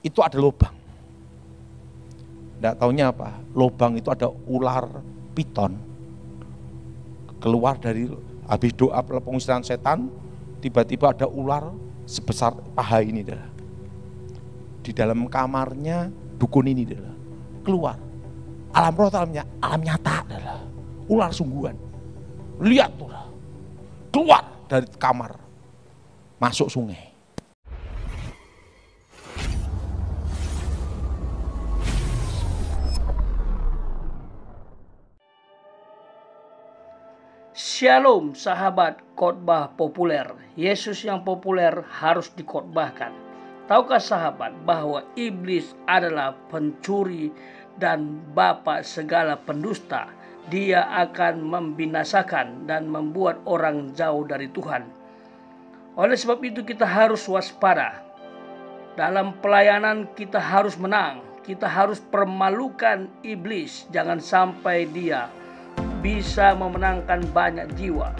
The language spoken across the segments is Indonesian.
itu ada lubang. Tidak taunya apa? Lubang itu ada ular piton. Keluar dari habis doa pengusiran setan, tiba-tiba ada ular sebesar paha ini. Di dalam kamarnya dukun ini keluar. Alam roh alam nyata adalah ular sungguhan. Lihat tuh, keluar dari kamar, masuk sungai. Shalom sahabat khotbah populer. Yesus yang populer harus dikhotbahkan. Tahukah sahabat bahwa iblis adalah pencuri dan bapa segala pendusta? Dia akan membinasakan dan membuat orang jauh dari Tuhan. Oleh sebab itu kita harus waspada. Dalam pelayanan kita harus menang. Kita harus permalukan iblis. Jangan sampai dia bisa memenangkan banyak jiwa.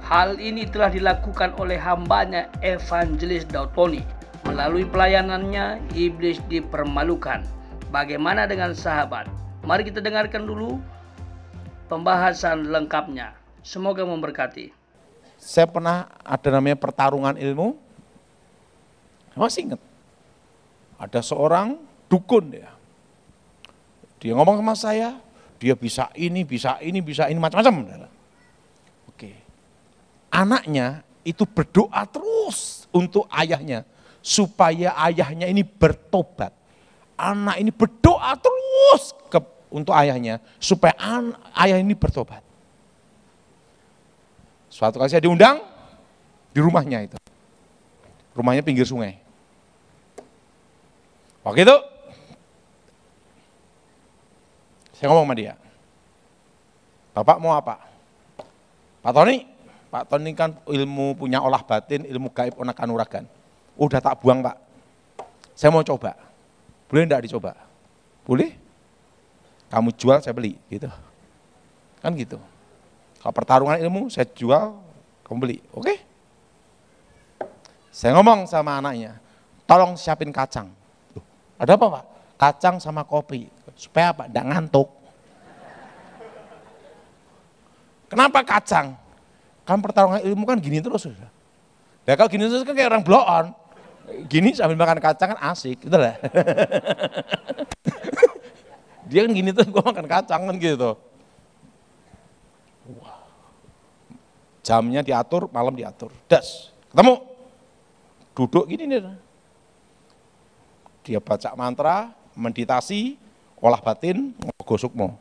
Hal ini telah dilakukan oleh hambanya Evangelis Daud Tony. Melalui pelayanannya, iblis dipermalukan. Bagaimana dengan sahabat? Mari kita dengarkan dulu pembahasan lengkapnya. Semoga memberkati. Saya pernah ada namanya pertarungan ilmu. Masih ingat? Ada seorang dukun dia. Dia ngomong sama saya, dia bisa ini, macam-macam. Oke. Anaknya itu berdoa terus untuk ayahnya, supaya ayahnya ini bertobat. Anak ini berdoa terus untuk ayahnya, supaya ayah ini bertobat. Suatu kali saya diundang di rumahnya itu. Rumahnya pinggir sungai. Waktu itu, saya ngomong sama dia, Bapak mau apa? Pak Tony kan ilmu punya olah batin, ilmu gaib, onak kanuragan. Udah tak buang Pak, saya mau coba. Boleh enggak dicoba? Boleh? Kamu jual, saya beli, gitu. Kan gitu. Kalau pertarungan ilmu, saya jual, kamu beli, oke? Saya ngomong sama anaknya, tolong siapin kacang. Ada apa Pak? Kacang sama kopi. Supaya apa? Enggak ngantuk. Kenapa kacang? Kan pertarungan ilmu kan gini terus. Ya kalau gini terus kan kayak orang blow on. Gini sambil makan kacang kan asik, gitu lah. Dia kan gini terus, gua makan kacang kan gitu. Wah. Jamnya diatur, malam diatur. Das, ketemu. Duduk gini nih. Dia baca mantra, meditasi, olah batin, gosok mau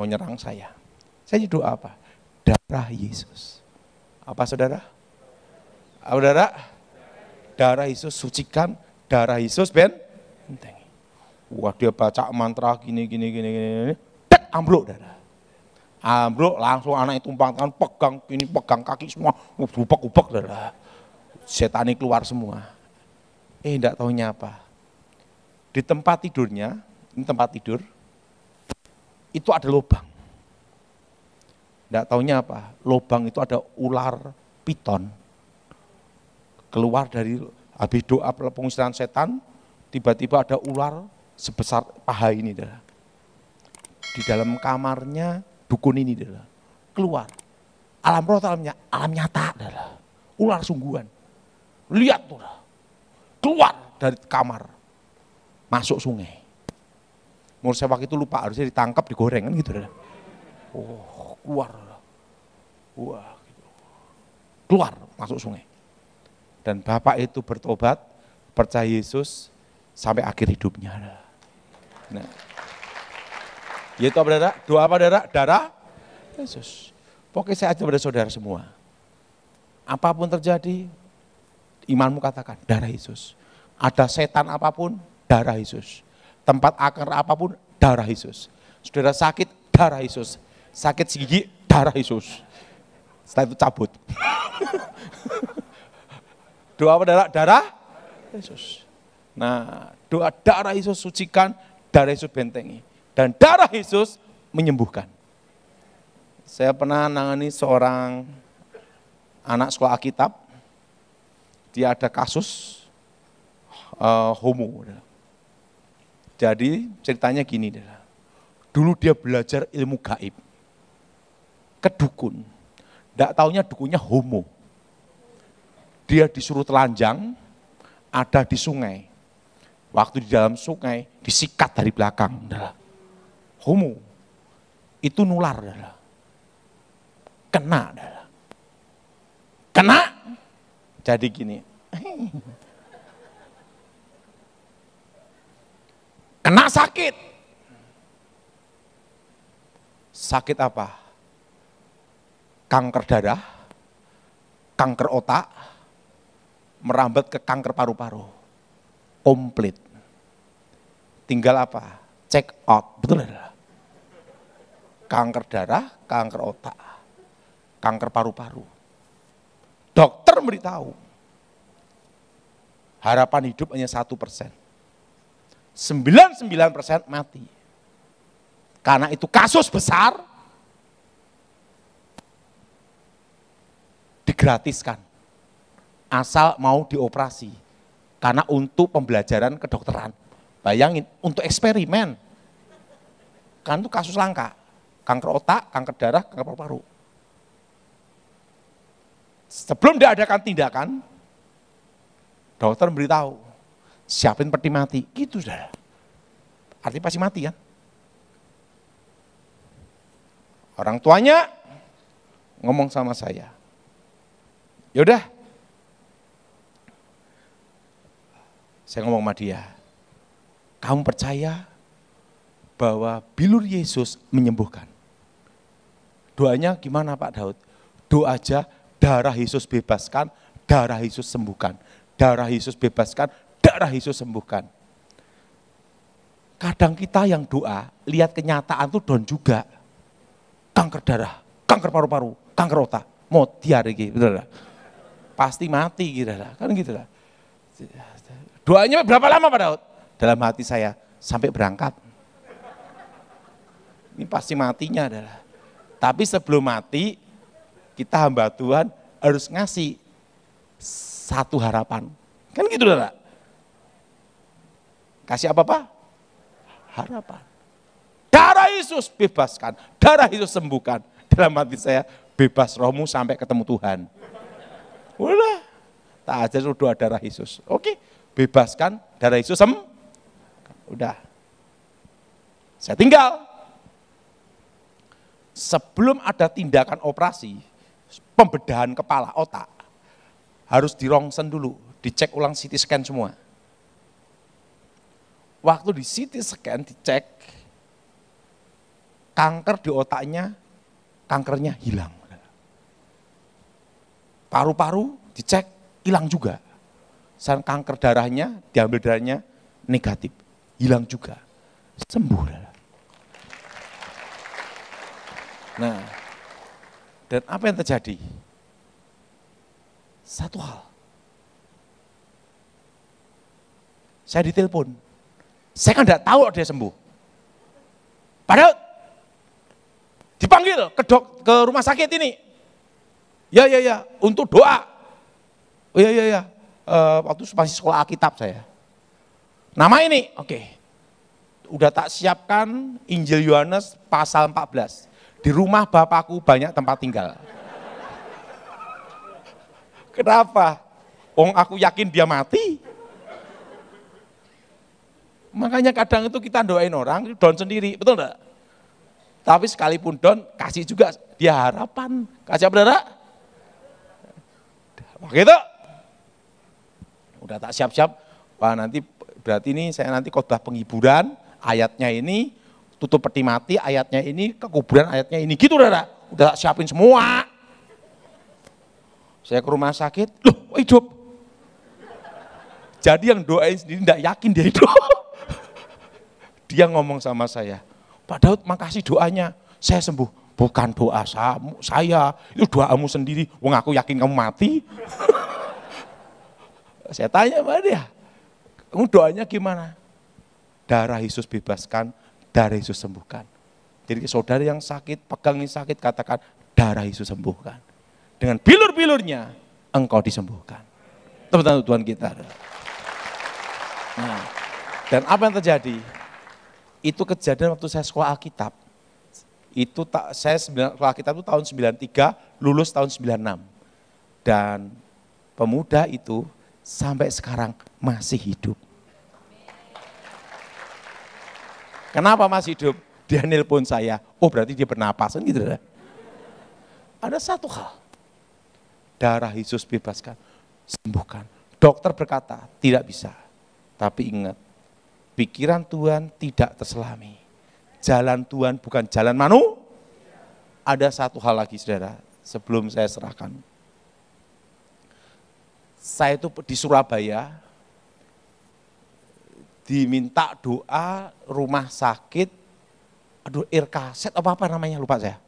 nyerang saya. Saya doa apa? Darah Yesus. Apa saudara? Saudara? Darah Yesus sucikan, darah Yesus bentengi. Wah dia baca mantra gini, tek ambruk darah. Ambruk langsung anak itu tumpang tangan, pegang ini, pegang kaki semua, ubek-ubek darah. Setani keluar semua. Enggak tahunya apa. Di tempat tidurnya, ini tempat tidur, itu ada lubang. Enggak tahunya apa, lubang itu ada ular piton. Keluar dari habis doa pengusiran setan, tiba-tiba ada ular sebesar paha ini. Di dalam kamarnya dukun ini. Keluar. Alam roh alam nyata. Ular sungguhan. Lihat tuh. Keluar dari kamar, masuk sungai. Menurut saya waktu itu lupa, harusnya ditangkap, digoreng kan gitu. Oh, keluar. Wah, gitu. Keluar, masuk sungai. Dan bapak itu bertobat, percaya Yesus sampai akhir hidupnya. Nah, yaitu apa saudara? Doa apa saudara? Darah Yesus. Pokoknya saya ajak pada saudara semua. Apapun terjadi, imanmu katakan, darah Yesus. Ada setan apapun, darah Yesus. Tempat akar apapun, darah Yesus. Saudara sakit, darah Yesus. Sakit gigi, darah Yesus. Setelah itu cabut. Doa apa darah? Darah Yesus. Nah, doa darah Yesus sucikan, darah Yesus bentengi. Dan darah Yesus menyembuhkan. Saya pernah nangani seorang anak sekolah Alkitab. Dia ada kasus homo. Jadi ceritanya gini, dulu dia belajar ilmu gaib, ke dukun, tidak taunya dukunnya homo. Dia disuruh telanjang, ada di sungai. Waktu di dalam sungai, disikat dari belakang. Homo, itu nular. Kena. Kena, jadi gini. Kena sakit. Sakit apa? Kanker darah, kanker otak, merambat ke kanker paru-paru. Komplit. Tinggal apa? Check out. Betul ya? Kanker darah, kanker otak, kanker paru-paru. Dokter memberitahu, harapan hidup hanya 1%. 99% mati. Karena itu kasus besar, digratiskan. Asal mau dioperasi. Karena untuk pembelajaran kedokteran. Bayangin, untuk eksperimen. Kan itu kasus langka. Kanker otak, kanker darah, kanker paru-paru. Sebelum diadakan tindakan, dokter memberitahu, siapin peti mati. Gitu sudah. Artinya pasti mati kan. Orang tuanya ngomong sama saya, yaudah, saya ngomong sama dia, kamu percaya bahwa bilur Yesus menyembuhkan? Doanya gimana Pak Daud? Doa aja, darah Yesus bebaskan, darah Yesus sembuhkan. Darah Yesus bebaskan, darah Yesus sembuhkan. Kadang kita yang doa, lihat kenyataan tuh down juga. Kanker darah, kanker paru-paru, kanker otak, mau diare gitu, pasti mati gitu lah, kan gitu lah. Doanya berapa lama Pak Daud? Dalam hati saya, sampai berangkat. Ini pasti matinya adalah. Tapi sebelum mati, kita hamba Tuhan harus ngasih satu harapan. Kan gitu lah. Kasih apa Pak? Harapan. Darah Yesus bebaskan, darah Yesus sembuhkan. Dalam hati saya, bebas rohmu sampai ketemu Tuhan. Udah, tak aja suruh doa darah Yesus. Oke, bebaskan, darah Yesus udah. Saya tinggal. Sebelum ada tindakan operasi, pembedahan kepala, otak, harus dirongsen dulu, dicek ulang CT scan semua. Waktu di CT scan dicek, kanker di otaknya, kankernya hilang. Paru-paru dicek, hilang juga. Dan kanker darahnya, diambil darahnya, negatif, hilang juga. Sembuh. Nah, dan apa yang terjadi? Satu hal. Saya ditelepon. Saya kan tidak tahu dia sembuh. Padahal dipanggil ke rumah sakit ini. Ya, untuk doa. Oh ya. Waktu masih sekolah Alkitab saya. Nama ini, oke. Udah tak siapkan Injil Yohanes pasal 14. Di rumah Bapakku banyak tempat tinggal. Kenapa? Aku yakin dia mati. Makanya kadang itu kita doain orang, down sendiri, betul enggak? Tapi sekalipun down, kasih juga dia harapan. Kasih apa saudara? Begitu. Udah tak siap-siap, wah nanti berarti ini saya nanti khotbah penghiburan, ayatnya ini, tutup peti mati, ayatnya ini, kekuburan ayatnya ini, gitu saudara. Udah tak siapin semua. Saya ke rumah sakit, loh hidup. Jadi yang doain sendiri tidak yakin dia hidup. Dia ngomong sama saya, Pak Daud makasih doanya, saya sembuh. Bukan doa saya, itu doamu sendiri, wong aku yakin kamu mati. Saya tanya sama dia, kamu doanya gimana? Darah Yesus bebaskan, darah Yesus sembuhkan. Jadi saudara yang sakit, pegang ini sakit, katakan darah Yesus sembuhkan. Dengan bilur-bilurnya engkau disembuhkan. Tepuk tangan Tuhan kita. Nah, dan apa yang terjadi? Itu kejadian waktu saya sekolah Alkitab. Saya sekolah Alkitab itu tahun 93, lulus tahun 96. Dan pemuda itu sampai sekarang masih hidup. Kenapa masih hidup? Dia nelpon saya, oh berarti dia bernapas, gitu. Ada satu hal, darah Yesus bebaskan, sembuhkan. Dokter berkata, tidak bisa. Tapi ingat, pikiran Tuhan tidak terselami. Jalan Tuhan bukan jalan manusia. Ada satu hal lagi saudara, sebelum saya serahkan. Saya itu di Surabaya, diminta doa rumah sakit, aduh RKZ apa namanya lupa saya.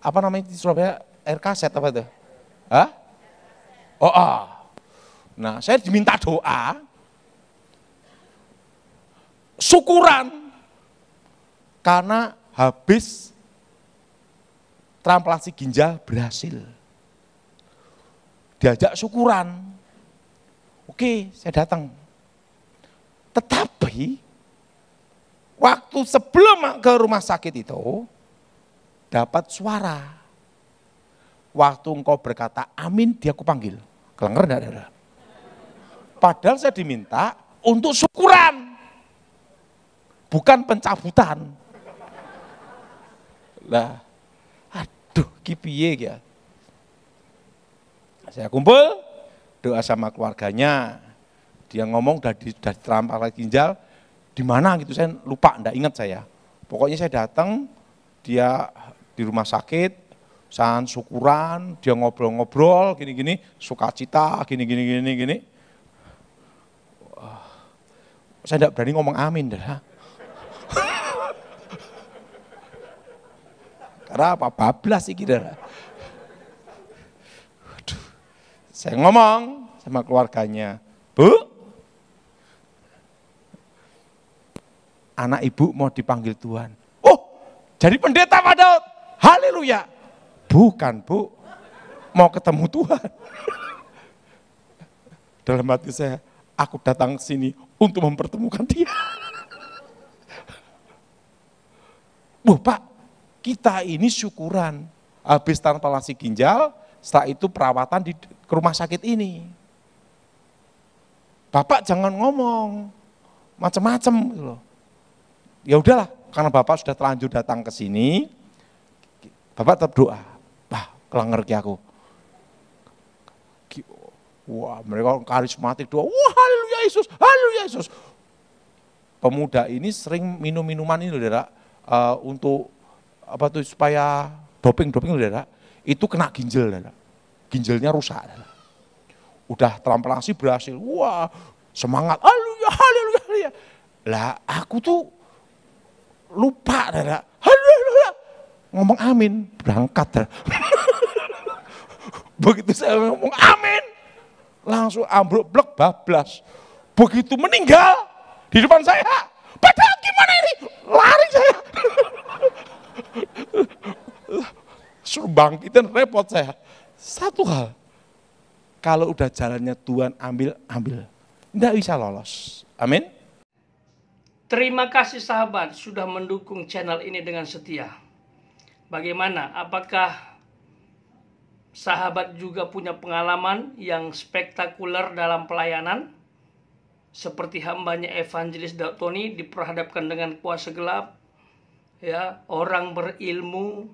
Apa namanya di Surabaya RKZ apa itu? Hah? Oh. Nah saya diminta doa, syukuran, karena habis transplantasi ginjal berhasil. Diajak syukuran. Oke, saya datang. Tetapi waktu sebelum ke rumah sakit itu dapat suara. Waktu engkau berkata amin, dia aku panggil. Kelenger enggak ada? Padahal saya diminta untuk syukuran. Bukan pencabutan. Lah, aduh, ki piye ya. Saya kumpul, doa sama keluarganya. Dia ngomong udah transplantasi ginjal, di mana gitu saya lupa, enggak ingat saya. Pokoknya saya datang, dia di rumah sakit, saya syukuran, dia ngobrol-ngobrol, gini-gini, sukacita, gini. Saya enggak berani ngomong amin dah. Karena apa? Bablas sih kira. Saya ngomong sama keluarganya, Bu, anak ibu mau dipanggil Tuhan. Oh, jadi pendeta Pak Daud, haleluya. Bukan Bu, mau ketemu Tuhan. Dalam hati saya, aku datang ke sini untuk mempertemukan dia. Bu Pak, kita ini syukuran, habis transplantasi ginjal, setelah itu perawatan di rumah sakit ini. Bapak jangan ngomong macam-macam gitu loh. Ya udahlah, karena Bapak sudah terlanjur datang ke sini, Bapak tetap doa. Wah, kelenger ki aku. Wah, mereka karismatik doa. Wah, haleluya Yesus, haleluya Yesus. Pemuda ini sering minum minuman ini loh, Saudara, untuk apa tuh supaya doping loh, Saudara. Itu kena ginjal, Saudara. Ginjalnya rusak, Saudara. Udah transplantasi berhasil. Wah, semangat. Haleluya, haleluya, haleluya. Lah, aku tuh lupa, Saudara. Haleluya. Ngomong amin, berangkat, Saudara. Begitu saya ngomong amin, langsung ambruk blek bablas. Begitu meninggal di depan saya. Padahal gimana ini? Lari saya. Suruh bangkitin repot saya. Satu hal, kalau udah jalannya Tuhan ambil. Nggak bisa lolos. Amin. Terima kasih sahabat sudah mendukung channel ini dengan setia. Bagaimana? Apakah sahabat juga punya pengalaman yang spektakuler dalam pelayanan? Seperti hambanya Evangelis Daud Tony diperhadapkan dengan kuasa gelap, ya, orang berilmu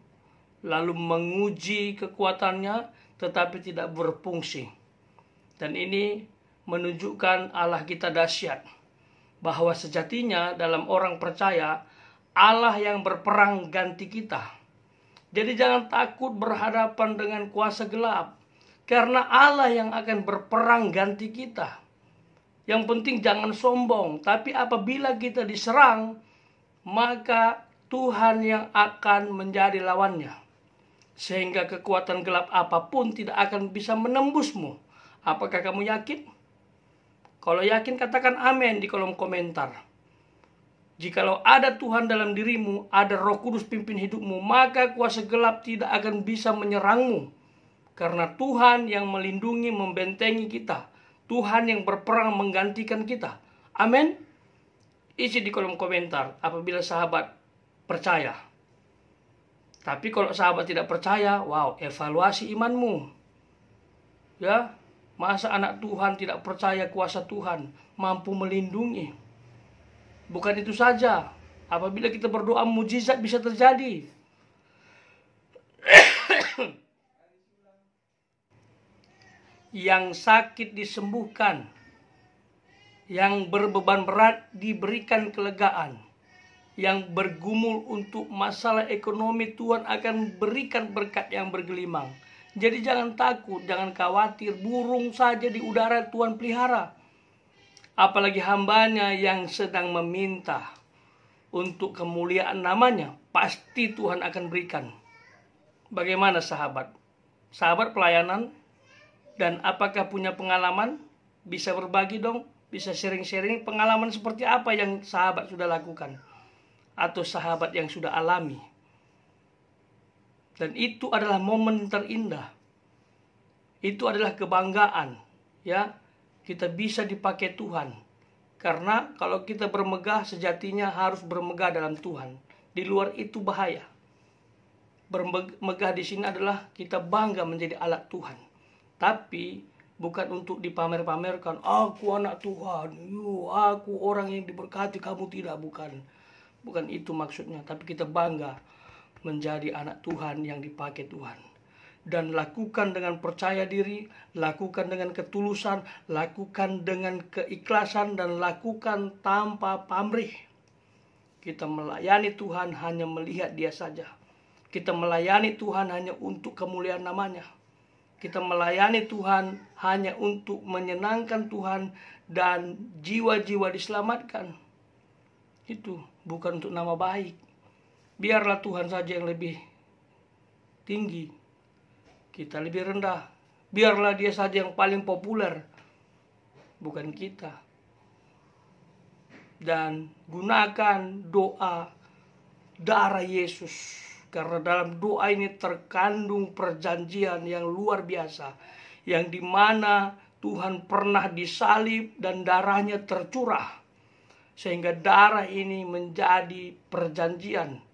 lalu menguji kekuatannya tetapi tidak berfungsi. Dan ini menunjukkan Allah kita dahsyat, bahwa sejatinya dalam orang percaya Allah yang berperang ganti kita. Jadi jangan takut berhadapan dengan kuasa gelap, karena Allah yang akan berperang ganti kita. Yang penting jangan sombong, tapi apabila kita diserang, maka Tuhan yang akan menjadi lawannya. Sehingga kekuatan gelap apapun tidak akan bisa menembusmu. Apakah kamu yakin? Kalau yakin katakan amin di kolom komentar. Jikalau ada Tuhan dalam dirimu, ada Roh Kudus pimpin hidupmu, maka kuasa gelap tidak akan bisa menyerangmu. Karena Tuhan yang melindungi, membentengi kita. Tuhan yang berperang menggantikan kita. Amin. Isi di kolom komentar apabila sahabat percaya. Tapi kalau sahabat tidak percaya, wow, evaluasi imanmu. Ya, masa anak Tuhan tidak percaya kuasa Tuhan mampu melindungi? Bukan itu saja, apabila kita berdoa mujizat bisa terjadi. Yang sakit disembuhkan, yang berbeban berat diberikan kelegaan, yang bergumul untuk masalah ekonomi Tuhan akan berikan berkat yang bergelimang. Jadi jangan takut, jangan khawatir, burung saja di udara Tuhan pelihara. Apalagi hambanya yang sedang meminta untuk kemuliaan namanya, pasti Tuhan akan berikan. Bagaimana sahabat? Sahabat pelayanan dan apakah punya pengalaman? Bisa berbagi dong, bisa sharing-sharing pengalaman seperti apa yang sahabat sudah lakukan atau sahabat yang sudah alami. Dan itu adalah momen terindah. Itu adalah kebanggaan, ya. Kita bisa dipakai Tuhan. Karena kalau kita bermegah, sejatinya harus bermegah dalam Tuhan. Di luar itu bahaya. Bermegah di sini adalah kita bangga menjadi alat Tuhan. Tapi bukan untuk dipamer-pamerkan, aku anak Tuhan, aku orang yang diberkati, kamu tidak. Bukan itu maksudnya, tapi kita bangga menjadi anak Tuhan yang dipakai Tuhan. Dan lakukan dengan percaya diri, lakukan dengan ketulusan, lakukan dengan keikhlasan, dan lakukan tanpa pamrih. Kita melayani Tuhan hanya melihat Dia saja. Kita melayani Tuhan hanya untuk kemuliaan namanya. Kita melayani Tuhan hanya untuk menyenangkan Tuhan dan jiwa-jiwa diselamatkan. Itu bukan untuk nama baik. Biarlah Tuhan saja yang lebih tinggi, kita lebih rendah. Biarlah Dia saja yang paling populer, bukan kita. Dan gunakan doa darah Yesus, karena dalam doa ini terkandung perjanjian yang luar biasa, yang dimana Tuhan pernah disalib dan darahnya tercurah, sehingga darah ini menjadi perjanjian.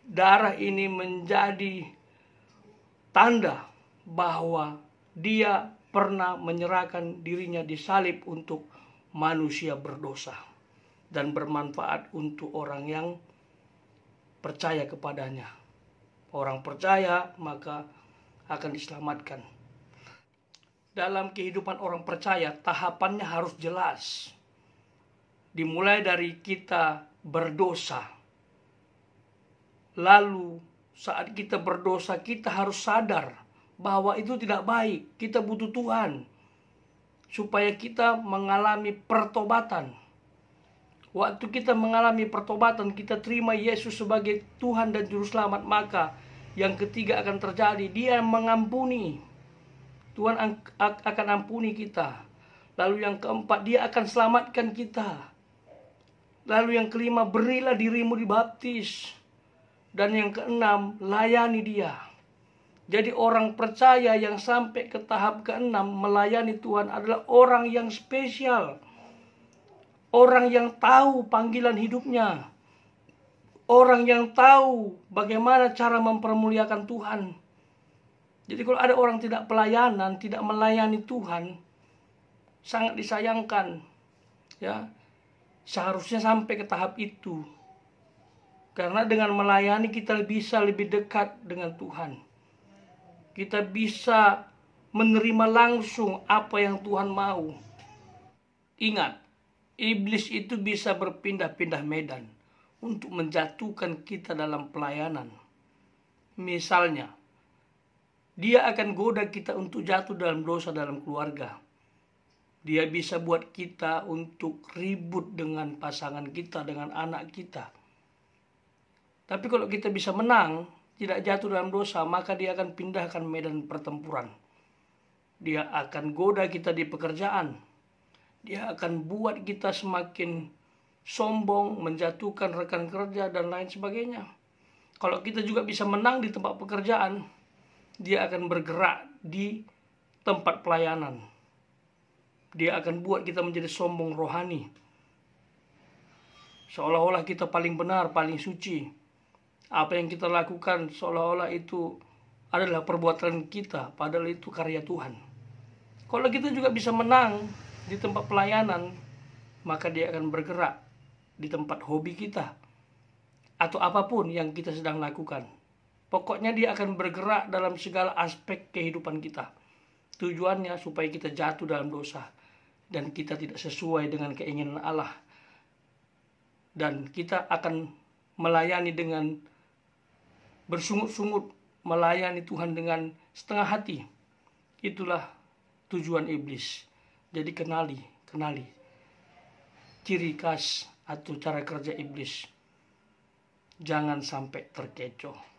Darah ini menjadi tanda bahwa Dia pernah menyerahkan dirinya disalib untuk manusia berdosa dan bermanfaat untuk orang yang percaya kepadanya. Orang percaya maka akan diselamatkan. Dalam kehidupan orang percaya, tahapannya harus jelas. Dimulai dari kita berdosa. Lalu saat kita berdosa, kita harus sadar bahwa itu tidak baik. Kita butuh Tuhan supaya kita mengalami pertobatan. Waktu kita mengalami pertobatan, kita terima Yesus sebagai Tuhan dan Juru Selamat, maka yang ketiga akan terjadi, Dia mengampuni. Tuhan akan ampuni kita. Lalu yang keempat, Dia akan selamatkan kita. Lalu yang kelima, berilah dirimu dibaptis. Dan yang keenam, layani Dia. Jadi orang percaya yang sampai ke tahap keenam melayani Tuhan adalah orang yang spesial. Orang yang tahu panggilan hidupnya. Orang yang tahu bagaimana cara mempermuliakan Tuhan. Jadi kalau ada orang tidak pelayanan, tidak melayani Tuhan, sangat disayangkan. Ya, seharusnya sampai ke tahap itu. Karena dengan melayani kita bisa lebih dekat dengan Tuhan. Kita bisa menerima langsung apa yang Tuhan mau. Ingat, iblis itu bisa berpindah-pindah medan untuk menjatuhkan kita dalam pelayanan. Misalnya, dia akan goda kita untuk jatuh dalam dosa dalam keluarga. Dia bisa buat kita untuk ribut dengan pasangan kita, dengan anak kita. Tapi kalau kita bisa menang, tidak jatuh dalam dosa, maka dia akan pindahkan medan pertempuran. Dia akan goda kita di pekerjaan. Dia akan buat kita semakin sombong, menjatuhkan rekan kerja, dan lain sebagainya. Kalau kita juga bisa menang di tempat pekerjaan, dia akan bergerak di tempat pelayanan. Dia akan buat kita menjadi sombong rohani. Seolah-olah kita paling benar, paling suci. Apa yang kita lakukan seolah-olah itu adalah perbuatan kita, padahal itu karya Tuhan. Kalau kita juga bisa menang di tempat pelayanan, maka dia akan bergerak di tempat hobi kita atau apapun yang kita sedang lakukan. Pokoknya dia akan bergerak dalam segala aspek kehidupan kita. Tujuannya supaya kita jatuh dalam dosa dan kita tidak sesuai dengan keinginan Allah. Dan kita akan melayani dengan bersungut-sungut, melayani Tuhan dengan setengah hati. Itulah tujuan iblis. Jadi kenali ciri khas atau cara kerja iblis. Jangan sampai terkecoh.